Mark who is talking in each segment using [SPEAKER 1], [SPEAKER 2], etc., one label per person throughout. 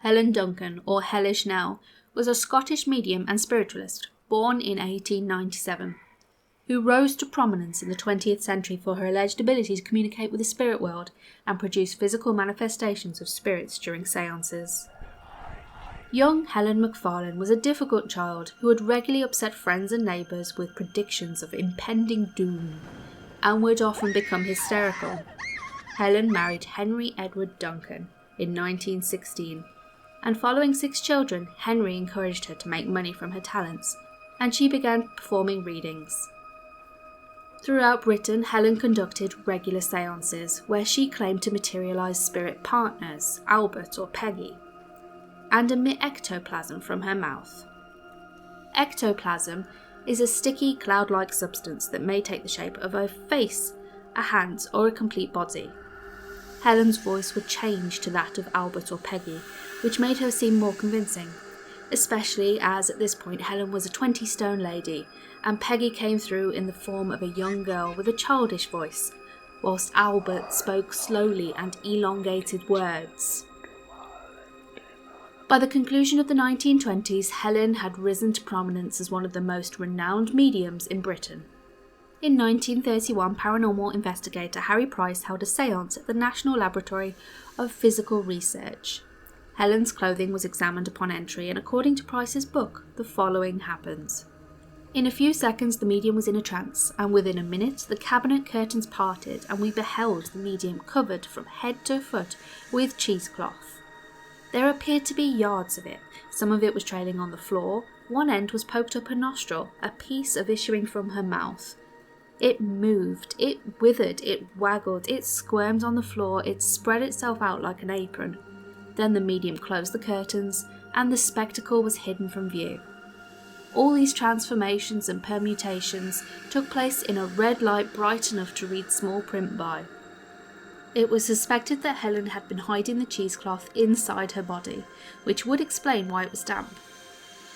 [SPEAKER 1] Helen Duncan, or Hellish Nell, was a Scottish medium and spiritualist, born in 1897, who rose to prominence in the 20th century for her alleged ability to communicate with the spirit world and produce physical manifestations of spirits during séances. Young Helen MacFarlane was a difficult child who would regularly upset friends and neighbours with predictions of impending doom, and would often become hysterical. Helen married Henry Edward Duncan in 1916, and following 6 children, Henry encouraged her to make money from her talents, and she began performing readings. Throughout Britain, Helen conducted regular séances where she claimed to materialise spirit partners, Albert or Peggy, and emit ectoplasm from her mouth. Ectoplasm is a sticky, cloud-like substance that may take the shape of a face, a hand, or a complete body. Helen's voice would change to that of Albert or Peggy, which made her seem more convincing, especially as at this point Helen was a 20-stone lady, and Peggy came through in the form of a young girl with a childish voice, whilst Albert spoke slowly and elongated words. By the conclusion of the 1920s, Helen had risen to prominence as one of the most renowned mediums in Britain. In 1931, paranormal investigator Harry Price held a séance at the National Laboratory of Physical Research. Helen's clothing was examined upon entry, and according to Price's book, the following happens. In a few seconds the medium was in a trance, and within a minute the cabinet curtains parted and we beheld the medium covered from head to foot with cheesecloth. There appeared to be yards of it. Some of it was trailing on the floor, one end was poked up her nostril, a piece of issuing from her mouth. It moved, it withered, it waggled, it squirmed on the floor, it spread itself out like an apron. Then the medium closed the curtains, and the spectacle was hidden from view. All these transformations and permutations took place in a red light bright enough to read small print by. It was suspected that Helen had been hiding the cheesecloth inside her body, which would explain why it was damp.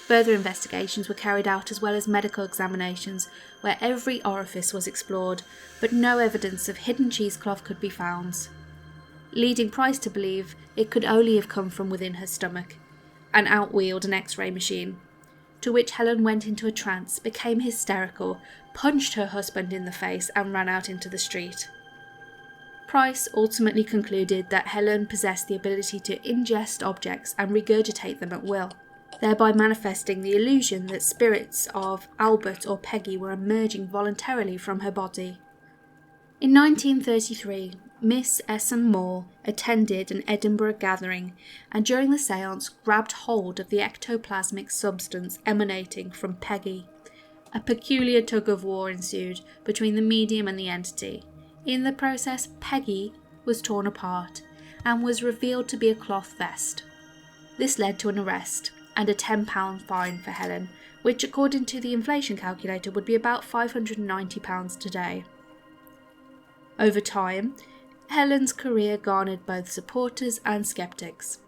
[SPEAKER 1] Further investigations were carried out as well as medical examinations, where every orifice was explored, but no evidence of hidden cheesecloth could be found, leading Price to believe it could only have come from within her stomach, and outwheeled an X-ray machine, to which Helen went into a trance, became hysterical, punched her husband in the face, and ran out into the street. Price ultimately concluded that Helen possessed the ability to ingest objects and regurgitate them at will, thereby manifesting the illusion that spirits of Albert or Peggy were emerging voluntarily from her body. In 1933, Miss Essen Moore attended an Edinburgh gathering and during the séance grabbed hold of the ectoplasmic substance emanating from Peggy. A peculiar tug-of-war ensued between the medium and the entity. In the process, Peggy was torn apart and was revealed to be a cloth vest. This led to an arrest and a £10 fine for Helen, which according to the inflation calculator would be about £590 today. Over time, Helen's career garnered both supporters and skeptics.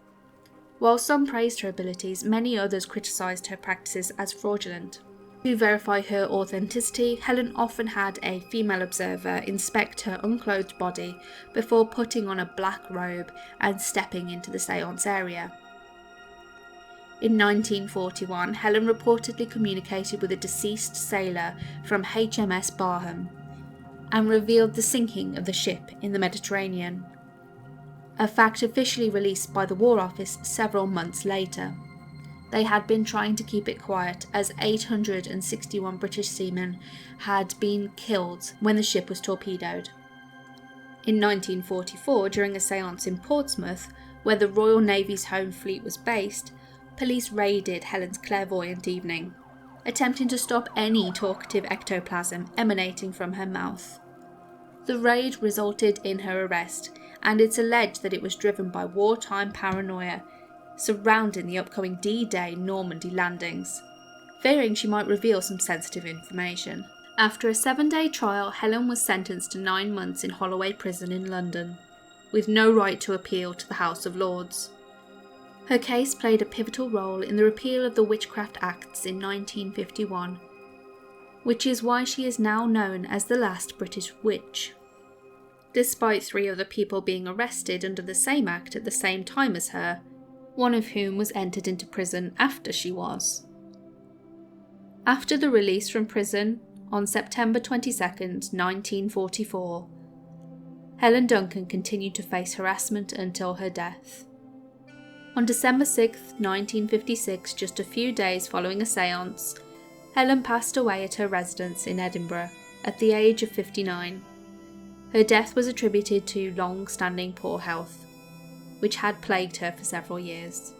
[SPEAKER 1] While some praised her abilities, many others criticised her practices as fraudulent. To verify her authenticity, Helen often had a female observer inspect her unclothed body before putting on a black robe and stepping into the séance area. In 1941, Helen reportedly communicated with a deceased sailor from HMS Barham and revealed the sinking of the ship in the Mediterranean, a fact officially released by the War Office several months later. They had been trying to keep it quiet as 861 British seamen had been killed when the ship was torpedoed. In 1944, during a séance in Portsmouth, where the Royal Navy's Home Fleet was based, police raided Helen's clairvoyant evening, attempting to stop any talkative ectoplasm emanating from her mouth. The raid resulted in her arrest, and it's alleged that it was driven by wartime paranoia surrounding the upcoming D-Day Normandy landings, fearing she might reveal some sensitive information. After a 7-day trial, Helen was sentenced to 9 months in Holloway Prison in London, with no right to appeal to the House of Lords. Her case played a pivotal role in the repeal of the Witchcraft Acts in 1951, which is why she is now known as the last British witch. Despite 3 other people being arrested under the same act at the same time as her, one of whom was entered into prison after she was. After the release from prison on September 22, 1944, Helen Duncan continued to face harassment until her death. On December 6, 1956, just a few days following a séance, Helen passed away at her residence in Edinburgh at the age of 59. Her death was attributed to long-standing poor health, which had plagued her for several years.